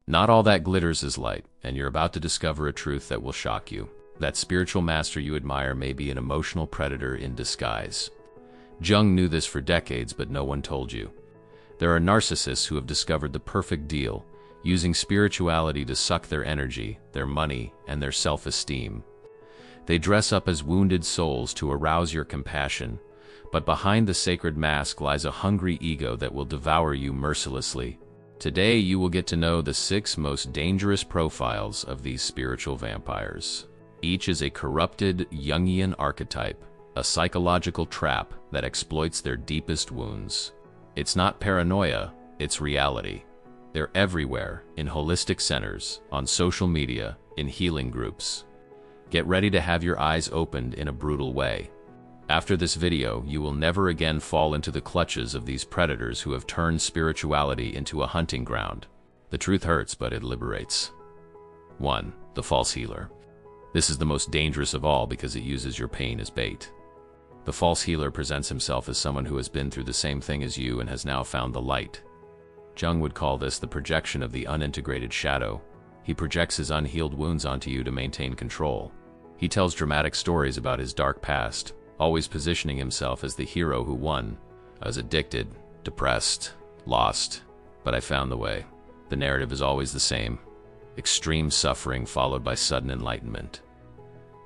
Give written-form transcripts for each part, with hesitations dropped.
Not all that glitters is light, and you're about to discover a truth that will shock you. That spiritual master you admire may be an emotional predator in disguise. Jung knew this for decades, but no one told you. There are narcissists who have discovered the perfect deal, using spirituality to suck their energy, their money, and their self-esteem. They dress up as wounded souls to arouse your compassion, but behind the sacred mask lies a hungry ego that will devour you mercilessly. Today you will get to know the 6 most dangerous profiles of these spiritual vampires. Each is a corrupted Jungian archetype, a psychological trap that exploits their deepest wounds. It's not paranoia, it's reality. They're everywhere, in holistic centers, on social media, in healing groups. Get ready to have your eyes opened in a brutal way. After this video, you will never again fall into the clutches of these predators who have turned spirituality into a hunting ground. The truth hurts, but it liberates. 1. The false healer. This is the most dangerous of all because it uses your pain as bait. The false healer presents himself as someone who has been through the same thing as you and has now found the light. Jung would call this the projection of the unintegrated shadow. He projects his unhealed wounds onto you to maintain control. He tells dramatic stories about his dark past, always positioning himself as the hero who won. I was addicted, depressed, lost, but I found the way. The narrative is always the same. Extreme suffering followed by sudden enlightenment.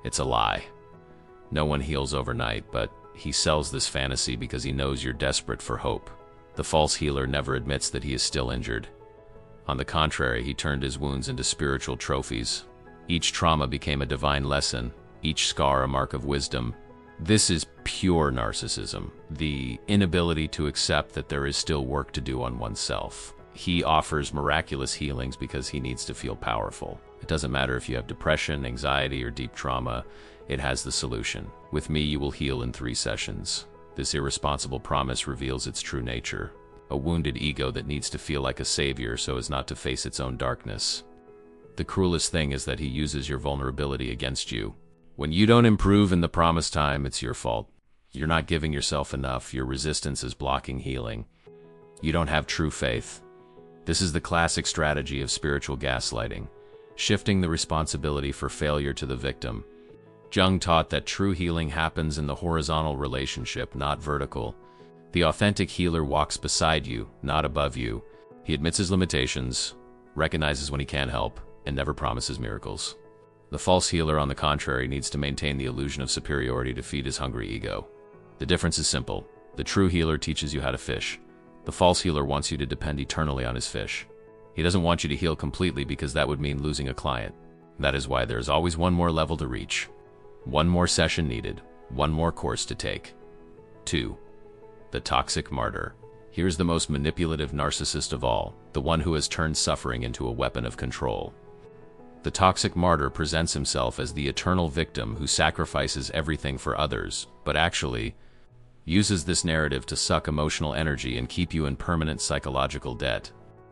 It's a lie. No one heals overnight, but he sells this fantasy because he knows you're desperate for hope. The false healer never admits that he is still injured. On the contrary, he turned his wounds into spiritual trophies. Each trauma became a divine lesson, each scar a mark of wisdom. This is pure narcissism, the inability to accept that there is still work to do on oneself. He offers miraculous healings because he needs to feel powerful. It doesn't matter if you have depression, anxiety, or deep trauma, it has the solution. With me, you will heal in 3 sessions. This irresponsible promise reveals its true nature, a wounded ego that needs to feel like a savior so as not to face its own darkness. The cruelest thing is that he uses your vulnerability against you. When you don't improve in the promised time, it's your fault. You're not giving yourself enough. Your resistance is blocking healing. You don't have true faith. This is the classic strategy of spiritual gaslighting, shifting the responsibility for failure to the victim. Jung taught that true healing happens in the horizontal relationship, not vertical. The authentic healer walks beside you, not above you. He admits his limitations, recognizes when he can't help, and never promises miracles. The false healer, on the contrary, needs to maintain the illusion of superiority to feed his hungry ego. The difference is simple. The true healer teaches you how to fish. The false healer wants you to depend eternally on his fish. He doesn't want you to heal completely because that would mean losing a client. That is why there is always one more level to reach. One more session needed. One more course to take. 2. The toxic martyr. Here's the most manipulative narcissist of all, the one who has turned suffering into a weapon of control. The toxic martyr presents himself as the eternal victim who sacrifices everything for others, but actually uses this narrative to suck emotional energy and keep you in permanent psychological debt.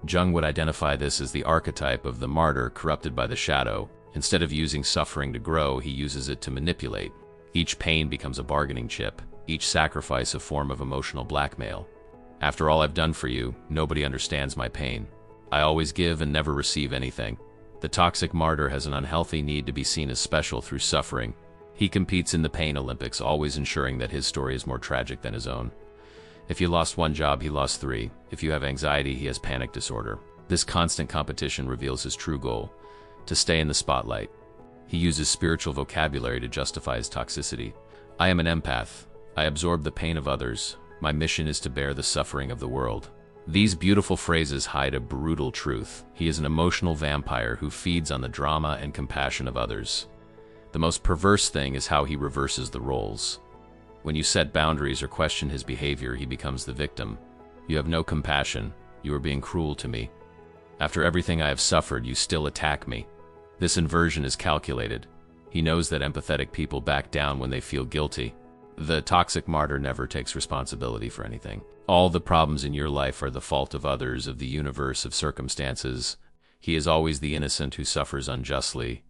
Jung would identify this as the archetype of the martyr corrupted by the shadow. Instead of using suffering to grow, he uses it to manipulate. Each pain becomes a bargaining chip, each sacrifice a form of emotional blackmail. After all I've done for you, nobody understands my pain. I always give and never receive anything. The toxic martyr has an unhealthy need to be seen as special through suffering. He competes in the pain Olympics, always ensuring that his story is more tragic than his own. If you lost 1 job, he lost 3. If you have anxiety, he has panic disorder. This constant competition reveals his true goal: to stay in the spotlight. He uses spiritual vocabulary to justify his toxicity. I am an empath. I absorb the pain of others. My mission is to bear the suffering of the world. These beautiful phrases hide a brutal truth. He is an emotional vampire who feeds on the drama and compassion of others. The most perverse thing is how he reverses the roles. When you set boundaries or question his behavior, he becomes the victim. You have no compassion. You are being cruel to me. After everything I have suffered, you still attack me. This inversion is calculated. He knows that empathetic people back down when they feel guilty. The toxic martyr never takes responsibility for anything. All the problems in your life are the fault of others, of the universe, of circumstances. He is always the innocent who suffers unjustly.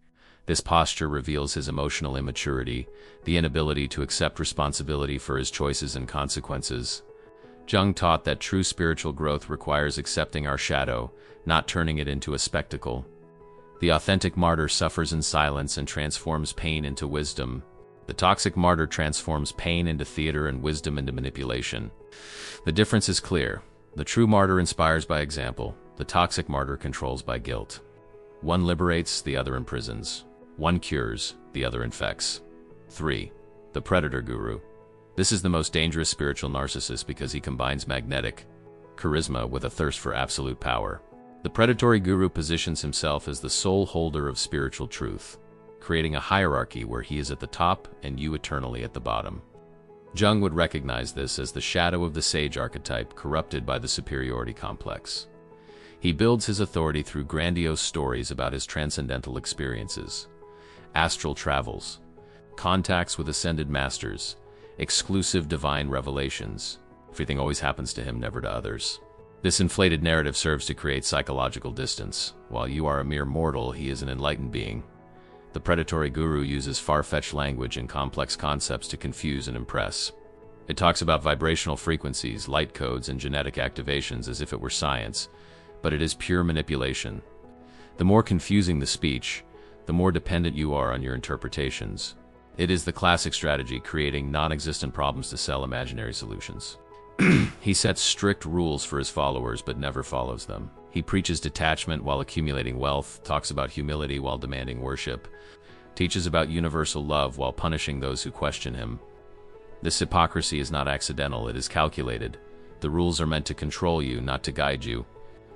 This posture reveals his emotional immaturity, the inability to accept responsibility for his choices and consequences. Jung taught that true spiritual growth requires accepting our shadow, not turning it into a spectacle. The authentic martyr suffers in silence and transforms pain into wisdom. The toxic martyr transforms pain into theater and wisdom into manipulation. The difference is clear. The true martyr inspires by example. The toxic martyr controls by guilt. One liberates, the other imprisons. One cures, the other infects. 3. The predator guru. This is the most dangerous spiritual narcissist because he combines magnetic charisma with a thirst for absolute power. The predatory guru positions himself as the sole holder of spiritual truth, creating a hierarchy where he is at the top and you eternally at the bottom. Jung would recognize this as the shadow of the sage archetype corrupted by the superiority complex. He builds his authority through grandiose stories about his transcendental experiences, astral travels, contacts with ascended masters, exclusive divine revelations. Everything always happens to him, never to others. This inflated narrative serves to create psychological distance. While you are a mere mortal, he is an enlightened being. The predatory guru uses far-fetched language and complex concepts to confuse and impress. It talks about vibrational frequencies, light codes, and genetic activations as if it were science, but it is pure manipulation. The more confusing the speech, the more dependent you are on your interpretations. It is the classic strategy, creating non-existent problems to sell imaginary solutions. He sets strict rules for his followers but never follows them. He preaches detachment while accumulating wealth, talks about humility while demanding worship, teaches about universal love while punishing those who question him. This hypocrisy is not accidental, it is calculated. The rules are meant to control you, not to guide you.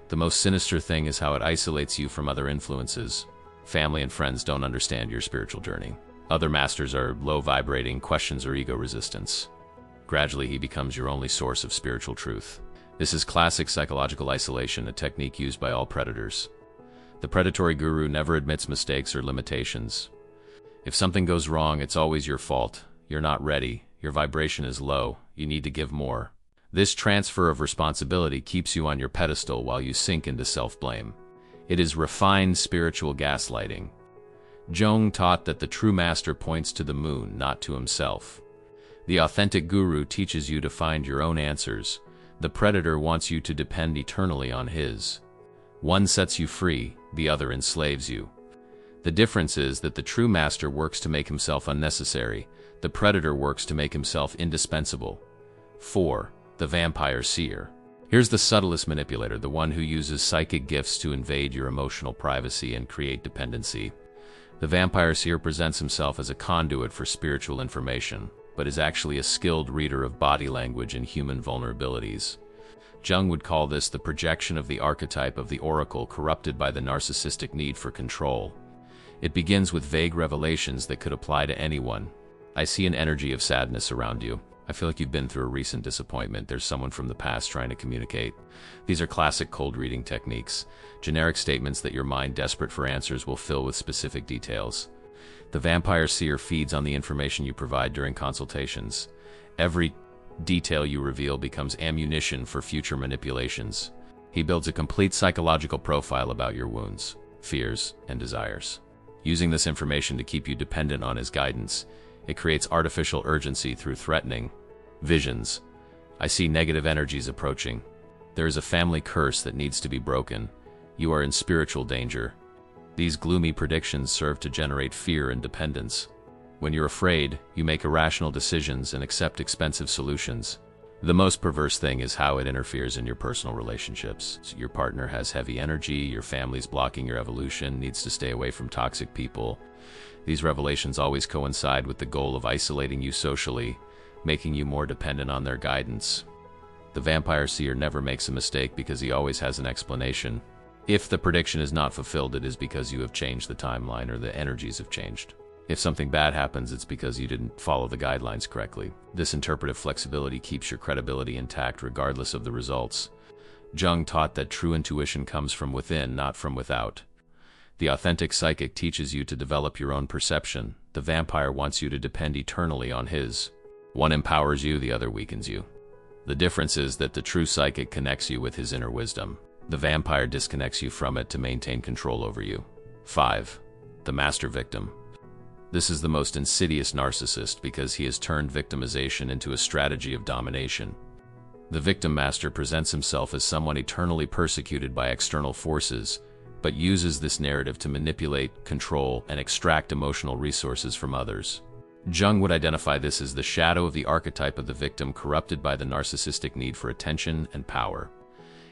The most sinister thing is how it isolates you from other influences. Family and friends don't understand your spiritual journey. Other masters are low-vibrating, questions or ego resistance. Gradually, he becomes your only source of spiritual truth. This is classic psychological isolation, a technique used by all predators. The predatory guru never admits mistakes or limitations. If something goes wrong, it's always your fault. You're not ready. Your vibration is low. You need to give more. This transfer of responsibility keeps you on your pedestal while you sink into self-blame. It is refined spiritual gaslighting. Jung taught that the true master points to the moon, not to himself. The authentic guru teaches you to find your own answers. The predator wants you to depend eternally on his. One sets you free, the other enslaves you. The difference is that the true master works to make himself unnecessary. The predator works to make himself indispensable. 4. The vampire seer. Here's the subtlest manipulator, the one who uses psychic gifts to invade your emotional privacy and create dependency. The vampire seer presents himself as a conduit for spiritual information, but is actually a skilled reader of body language and human vulnerabilities. Jung would call this the projection of the archetype of the oracle corrupted by the narcissistic need for control. It begins with vague revelations that could apply to anyone. I see an energy of sadness around you. I feel like you've been through a recent disappointment. There's someone from the past trying to communicate. These are classic cold reading techniques. Generic statements that your mind, desperate for answers, will fill with specific details. The vampire seer feeds on the information you provide during consultations. Every detail you reveal becomes ammunition for future manipulations. He builds a complete psychological profile about your wounds, fears, and desires. Using this information to keep you dependent on his guidance, it creates artificial urgency through threatening visions. I see negative energies approaching. There is a family curse that needs to be broken. You are in spiritual danger. These gloomy predictions serve to generate fear and dependence. When you're afraid, you make irrational decisions and accept expensive solutions. The most perverse thing is how it interferes in your personal relationships. So your partner has heavy energy, your family's blocking your evolution, needs to stay away from toxic people. These revelations always coincide with the goal of isolating you socially, making you more dependent on their guidance. The vampire seer never makes a mistake because he always has an explanation. If the prediction is not fulfilled, it is because you have changed the timeline or the energies have changed. If something bad happens, it's because you didn't follow the guidelines correctly. This interpretive flexibility keeps your credibility intact regardless of the results. Jung taught that true intuition comes from within, not from without. The authentic psychic teaches you to develop your own perception. The vampire wants you to depend eternally on his. One empowers you, the other weakens you. The difference is that the true psychic connects you with his inner wisdom. The vampire disconnects you from it to maintain control over you. 5. The master victim. This is the most insidious narcissist because he has turned victimization into a strategy of domination. The victim master presents himself as someone eternally persecuted by external forces, but uses this narrative to manipulate, control, and extract emotional resources from others. Jung would identify this as the shadow of the archetype of the victim corrupted by the narcissistic need for attention and power.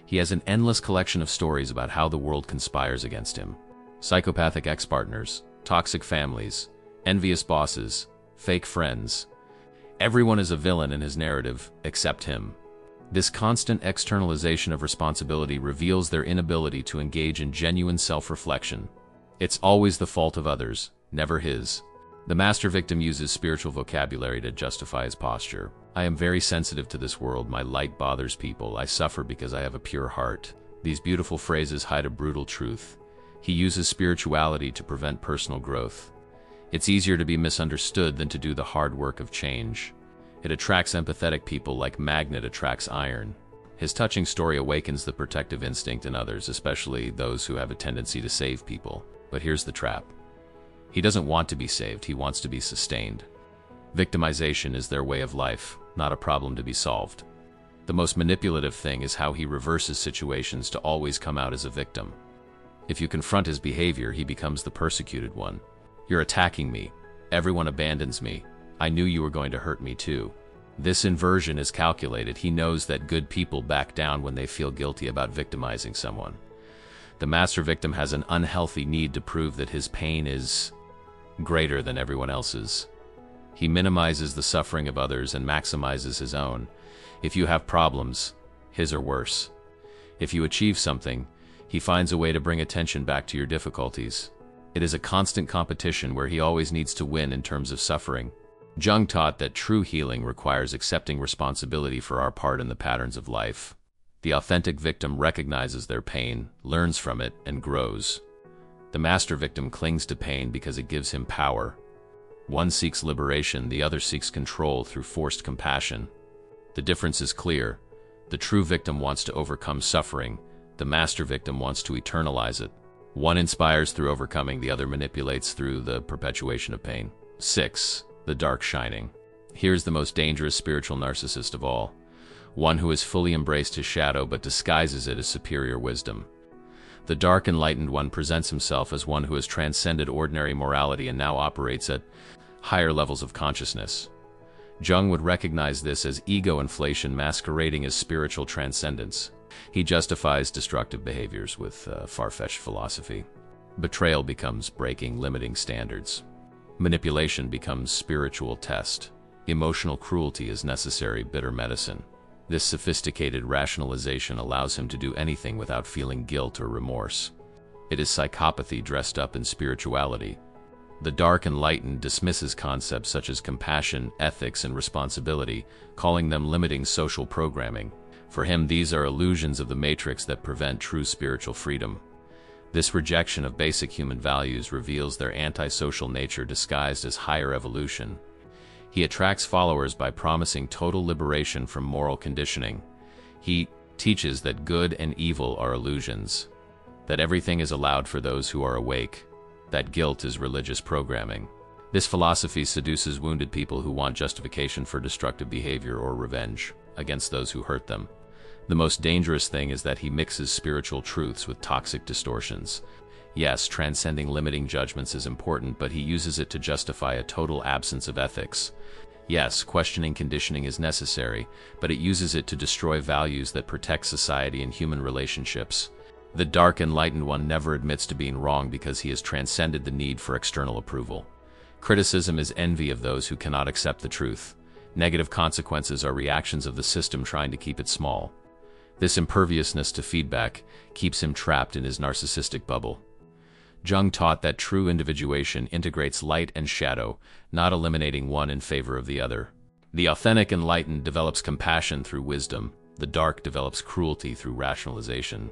He has an endless collection of stories about how the world conspires against him. Psychopathic ex-partners, toxic families, envious bosses, fake friends. Everyone is a villain in his narrative, except him. This constant externalization of responsibility reveals their inability to engage in genuine self-reflection. It's always the fault of others, never his. The master victim uses spiritual vocabulary to justify his posture. I am very sensitive to this world. My light bothers people. I suffer because I have a pure heart. These beautiful phrases hide a brutal truth. He uses spirituality to prevent personal growth. It's easier to be misunderstood than to do the hard work of change. It attracts empathetic people like magnet attracts iron. His touching story awakens the protective instinct in others, especially those who have a tendency to save people. But here's the trap. He doesn't want to be saved, he wants to be sustained. Victimization is their way of life, not a problem to be solved. The most manipulative thing is how he reverses situations to always come out as a victim. If you confront his behavior, he becomes the persecuted one. You're attacking me. Everyone abandons me. I knew you were going to hurt me too. This inversion is calculated. He knows that good people back down when they feel guilty about victimizing someone. The master victim has an unhealthy need to prove that his pain is greater than everyone else's. He minimizes the suffering of others and maximizes his own. If you have problems, his are worse. If you achieve something, he finds a way to bring attention back to your difficulties. It is a constant competition where he always needs to win in terms of suffering. Jung taught that true healing requires accepting responsibility for our part in the patterns of life. The authentic victim recognizes their pain, learns from it, and grows. The master victim clings to pain because it gives him power. One seeks liberation, the other seeks control through forced compassion. The difference is clear. The true victim wants to overcome suffering. The master victim wants to eternalize it. One inspires through overcoming, the other manipulates through the perpetuation of pain. 6. The dark shining. Here's the most dangerous spiritual narcissist of all. One who has fully embraced his shadow but disguises it as superior wisdom. The dark enlightened one presents himself as one who has transcended ordinary morality and now operates at higher levels of consciousness. Jung would recognize this as ego inflation masquerading as spiritual transcendence. He justifies destructive behaviors with far-fetched philosophy. Betrayal becomes breaking limiting standards. Manipulation becomes spiritual test. Emotional cruelty is necessary bitter medicine. This sophisticated rationalization allows him to do anything without feeling guilt or remorse. It is psychopathy dressed up in spirituality. The dark enlightened dismisses concepts such as compassion, ethics, and responsibility, calling them limiting social programming. For him, these are illusions of the matrix that prevent true spiritual freedom. This rejection of basic human values reveals their antisocial nature disguised as higher evolution. He attracts followers by promising total liberation from moral conditioning. He teaches that good and evil are illusions, that everything is allowed for those who are awake, that guilt is religious programming. This philosophy seduces wounded people who want justification for destructive behavior or revenge against those who hurt them. The most dangerous thing is that he mixes spiritual truths with toxic distortions. Yes, transcending limiting judgments is important, but he uses it to justify a total absence of ethics. Yes, questioning conditioning is necessary, but it uses it to destroy values that protect society and human relationships. The dark enlightened one never admits to being wrong because he has transcended the need for external approval. Criticism is envy of those who cannot accept the truth. Negative consequences are reactions of the system trying to keep it small. This imperviousness to feedback keeps him trapped in his narcissistic bubble. Jung taught that true individuation integrates light and shadow, not eliminating one in favor of the other. The authentic enlightened develops compassion through wisdom. The dark develops cruelty through rationalization.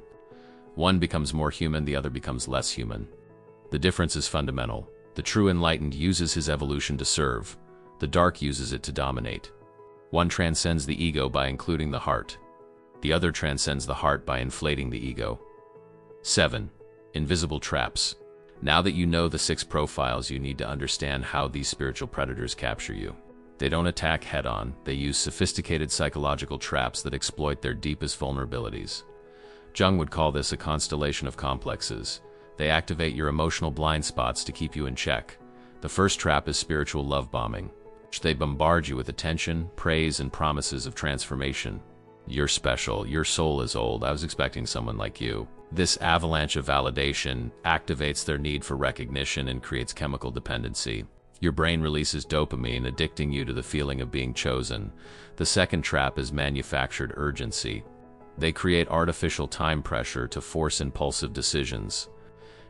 One becomes more human, the other becomes less human. The difference is fundamental. The true enlightened uses his evolution to serve. The dark uses it to dominate. One transcends the ego by including the heart. The other transcends the heart by inflating the ego. 7. Invisible traps. Now that you know the 6 profiles, you need to understand how these spiritual predators capture you. They don't attack head-on, they use sophisticated psychological traps that exploit their deepest vulnerabilities. Jung would call this a constellation of complexes. They activate your emotional blind spots to keep you in check. The first trap is spiritual love bombing. They bombard you with attention, praise, and promises of transformation. You're special, your soul is old, I was expecting someone like you. This avalanche of validation activates their need for recognition and creates chemical dependency. Your brain releases dopamine, addicting you to the feeling of being chosen. The second trap is manufactured urgency. They create artificial time pressure to force impulsive decisions.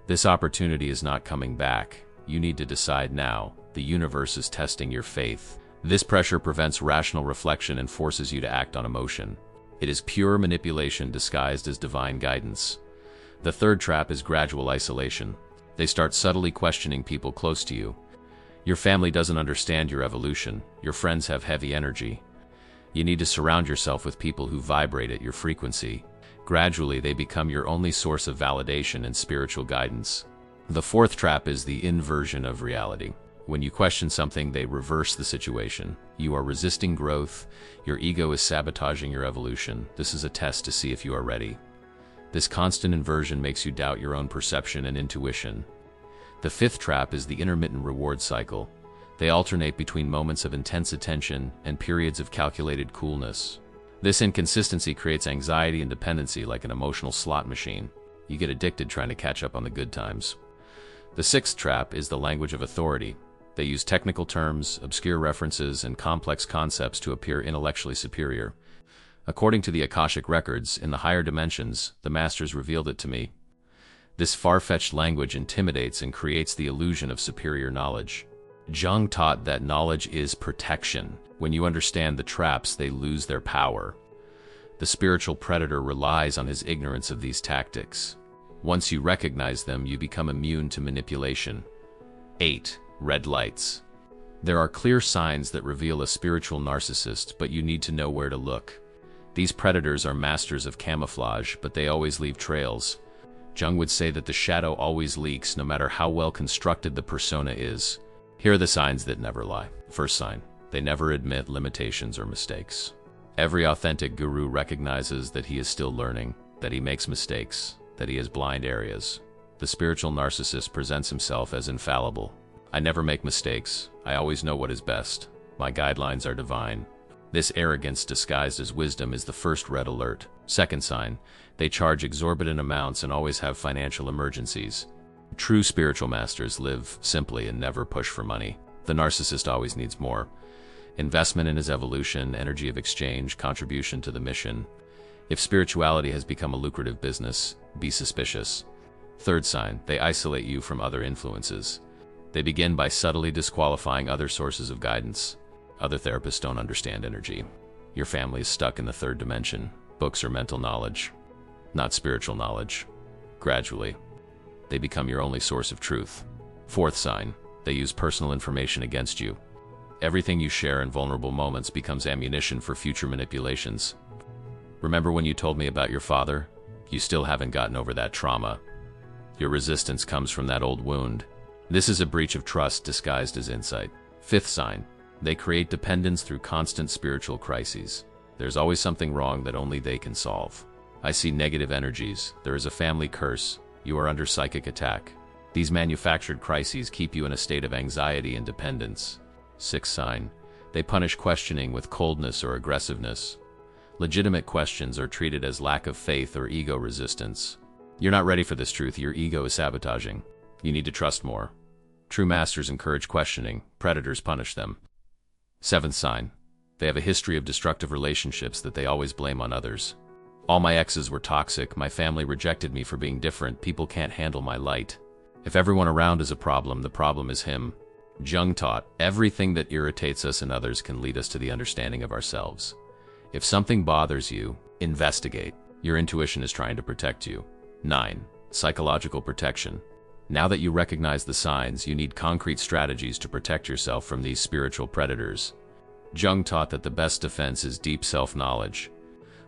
This opportunity is not coming back. You need to decide now. The universe is testing your faith. This pressure prevents rational reflection and forces you to act on emotion. It is pure manipulation disguised as divine guidance. The third trap is gradual isolation. They start subtly questioning people close to you. Your family doesn't understand your evolution. Your friends have heavy energy. You need to surround yourself with people who vibrate at your frequency. Gradually, they become your only source of validation and spiritual guidance. The fourth trap is the inversion of reality. When you question something, they reverse the situation. You are resisting growth. Your ego is sabotaging your evolution. This is a test to see if you are ready. This constant inversion makes you doubt your own perception and intuition. The fifth trap is the intermittent reward cycle. They alternate between moments of intense attention and periods of calculated coolness. This inconsistency creates anxiety and dependency like an emotional slot machine. You get addicted trying to catch up on the good times. The sixth trap is the language of authority. They use technical terms, obscure references, and complex concepts to appear intellectually superior. According to the Akashic records, in the higher dimensions, the masters revealed it to me. This far-fetched language intimidates and creates the illusion of superior knowledge. Jung taught that knowledge is protection. When you understand the traps, they lose their power. The spiritual predator relies on his ignorance of these tactics. Once you recognize them, you become immune to manipulation. 8. Red lights. There are clear signs that reveal a spiritual narcissist, but you need to know where to look. These predators are masters of camouflage, but they always leave trails. Jung would say that the shadow always leaks, no matter how well constructed the persona is. Here are the signs that never lie. First sign: they never admit limitations or mistakes. Every authentic guru recognizes that he is still learning, that he makes mistakes, that he has blind areas. The spiritual narcissist presents himself as infallible. I never make mistakes. I always know what is best. My guidelines are divine. This arrogance disguised as wisdom is the first red alert. Second sign: they charge exorbitant amounts and always have financial emergencies. True spiritual masters live simply and never push for money. The narcissist always needs more. Investment in his evolution, energy of exchange, contribution to the mission. If spirituality has become a lucrative business, be suspicious. Third sign: they isolate you from other influences. They begin by subtly disqualifying other sources of guidance. Other therapists don't understand energy. Your family is stuck in the third dimension. Books are mental knowledge, not spiritual knowledge. Gradually, they become your only source of truth. Fourth sign: they use personal information against you. Everything you share in vulnerable moments becomes ammunition for future manipulations. Remember when you told me about your father? You still haven't gotten over that trauma. Your resistance comes from that old wound. This is a breach of trust disguised as insight. Fifth sign: they create dependence through constant spiritual crises. There's always something wrong that only they can solve. I see negative energies. There is a family curse. You are under psychic attack. These manufactured crises keep you in a state of anxiety and dependence. Sixth sign: they punish questioning with coldness or aggressiveness. Legitimate questions are treated as lack of faith or ego resistance. You're not ready for this truth. Your ego is sabotaging. You need to trust more. True masters encourage questioning. Predators punish them. Seventh sign: they have a history of destructive relationships that they always blame on others. All my exes were toxic. My family rejected me for being different. People can't handle my light. If everyone around is a problem, the problem is him. Jung taught, everything that irritates us and others can lead us to the understanding of ourselves. If something bothers you, investigate. Your intuition is trying to protect you. 9. Psychological protection. Now that you recognize the signs, you need concrete strategies to protect yourself from these spiritual predators. Jung taught that the best defense is deep self-knowledge.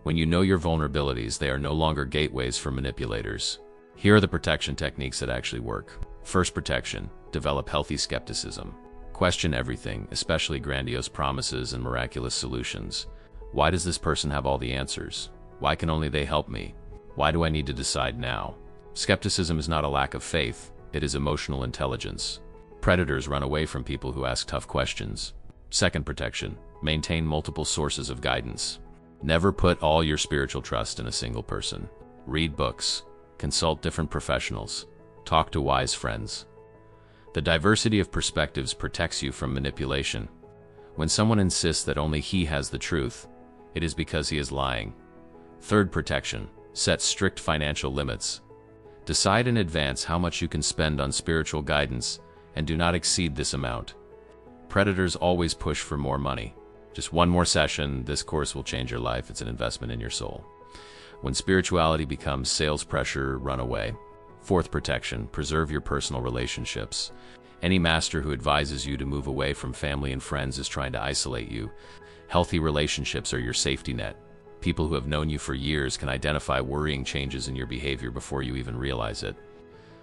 When you know your vulnerabilities, they are no longer gateways for manipulators. Here are the protection techniques that actually work. First protection: develop healthy skepticism. Question everything, especially grandiose promises and miraculous solutions. Why does this person have all the answers? Why can only they help me? Why do I need to decide now? Skepticism is not a lack of faith, it is emotional intelligence. Predators run away from people who ask tough questions. Second protection, maintain multiple sources of guidance. Never put all your spiritual trust in a single person. Read books, consult different professionals, talk to wise friends. The diversity of perspectives protects you from manipulation. When someone insists that only he has the truth, it is because he is lying. Third protection, set strict financial limits. Decide in advance how much you can spend on spiritual guidance and do not exceed this amount. Predators always push for more money. Just one more session, this course will change your life. It's an investment in your soul. When spirituality becomes sales pressure, run away. Fourth protection, preserve your personal relationships. Any master who advises you to move away from family and friends is trying to isolate you. Healthy relationships are your safety net. People who have known you for years can identify worrying changes in your behavior before you even realize it.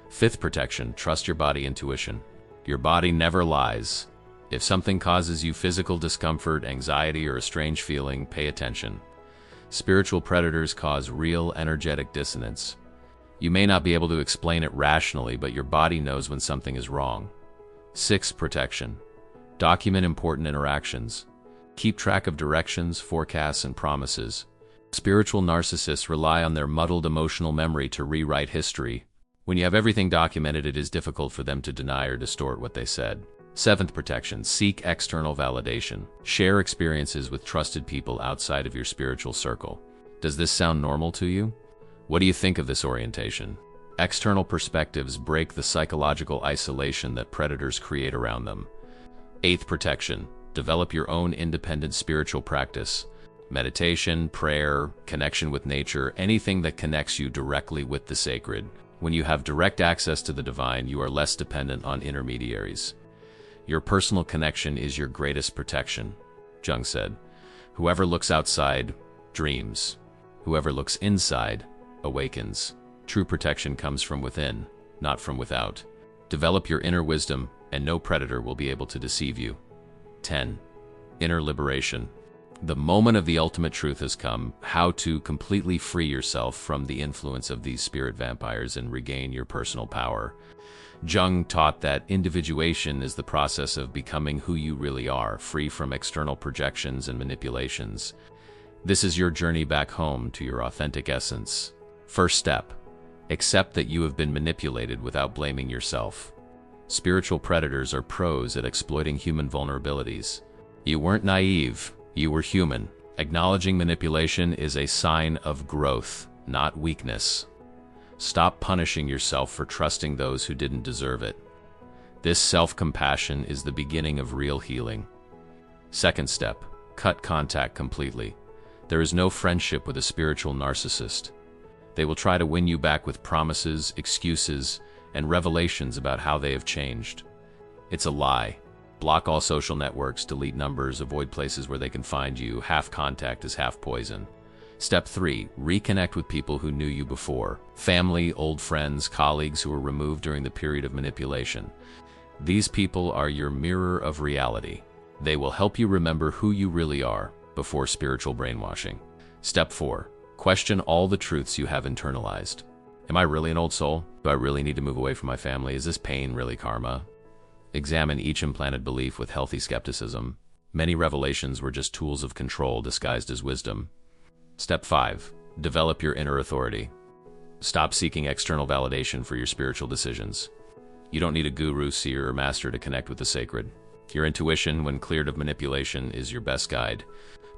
Fifth protection, trust your body intuition. Your body never lies. If something causes you physical discomfort, anxiety, or a strange feeling, pay attention. Spiritual predators cause real energetic dissonance. You may not be able to explain it rationally, but your body knows when something is wrong. Sixth protection, document important interactions. Keep track of directions, forecasts, and promises. Spiritual narcissists rely on their muddled emotional memory to rewrite history. When you have everything documented, it is difficult for them to deny or distort what they said. Seventh protection, seek external validation. Share experiences with trusted people outside of your spiritual circle. Does this sound normal to you? What do you think of this orientation? External perspectives break the psychological isolation that predators create around them. Eighth protection, develop your own independent spiritual practice. Meditation, prayer, connection with nature, anything that connects you directly with the sacred. When you have direct access to the divine, you are less dependent on intermediaries. Your personal connection is your greatest protection. Jung said, "Whoever looks outside dreams. Whoever looks inside awakens." True protection comes from within, not from without. Develop your inner wisdom, and no predator will be able to deceive you. 10. Inner liberation. The moment of the ultimate truth has come, how to completely free yourself from the influence of these spirit vampires and regain your personal power. Jung taught that individuation is the process of becoming who you really are, free from external projections and manipulations. This is your journey back home to your authentic essence. First step, accept that you have been manipulated without blaming yourself. Spiritual predators are pros at exploiting human vulnerabilities. You weren't naive, you were human. Acknowledging manipulation is a sign of growth, not weakness. Stop punishing yourself for trusting those who didn't deserve it. This self-compassion is the beginning of real healing. Second step, cut contact completely. There is no friendship with a spiritual narcissist. They will try to win you back with promises, excuses, and revelations about how they have changed. It's a lie. Block all social networks, delete numbers, avoid places where they can find you. Half contact is half poison. Step 3. Reconnect with people who knew you before. Family, old friends, colleagues who were removed during the period of manipulation. These people are your mirror of reality. They will help you remember who you really are before spiritual brainwashing. Step 4. Question all the truths you have internalized. Am I really an old soul? Do I really need to move away from my family? Is this pain really karma? Examine each implanted belief with healthy skepticism. Many revelations were just tools of control disguised as wisdom. Step 5. Develop your inner authority. Stop seeking external validation for your spiritual decisions. You don't need a guru, seer, or master to connect with the sacred. Your intuition, when cleared of manipulation, is your best guide.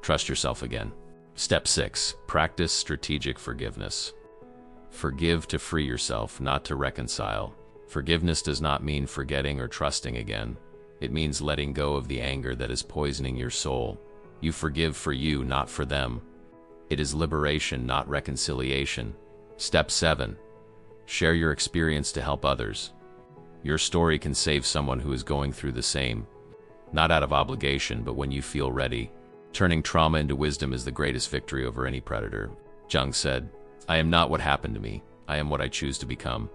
Trust yourself again. Step 6. Practice strategic forgiveness. Forgive to free yourself, not to reconcile. Forgiveness does not mean forgetting or trusting again. It means letting go of the anger that is poisoning your soul. You forgive for you, not for them. It is liberation, not reconciliation. Step 7. Share your experience to help others. Your story can save someone who is going through the same. Not out of obligation, but when you feel ready. Turning trauma into wisdom is the greatest victory over any predator. Jung said, "I am not what happened to me. I am what I choose to become."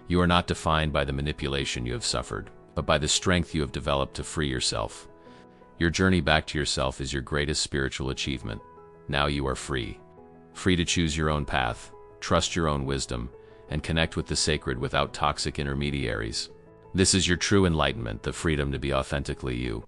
You are not defined by the manipulation you have suffered. but by the strength you have developed to free yourself. Your journey back to yourself is your greatest spiritual achievement. Now you are free. Free to choose your own path, trust your own wisdom, and connect with the sacred without toxic intermediaries. This is your true enlightenment, the freedom to be authentically you.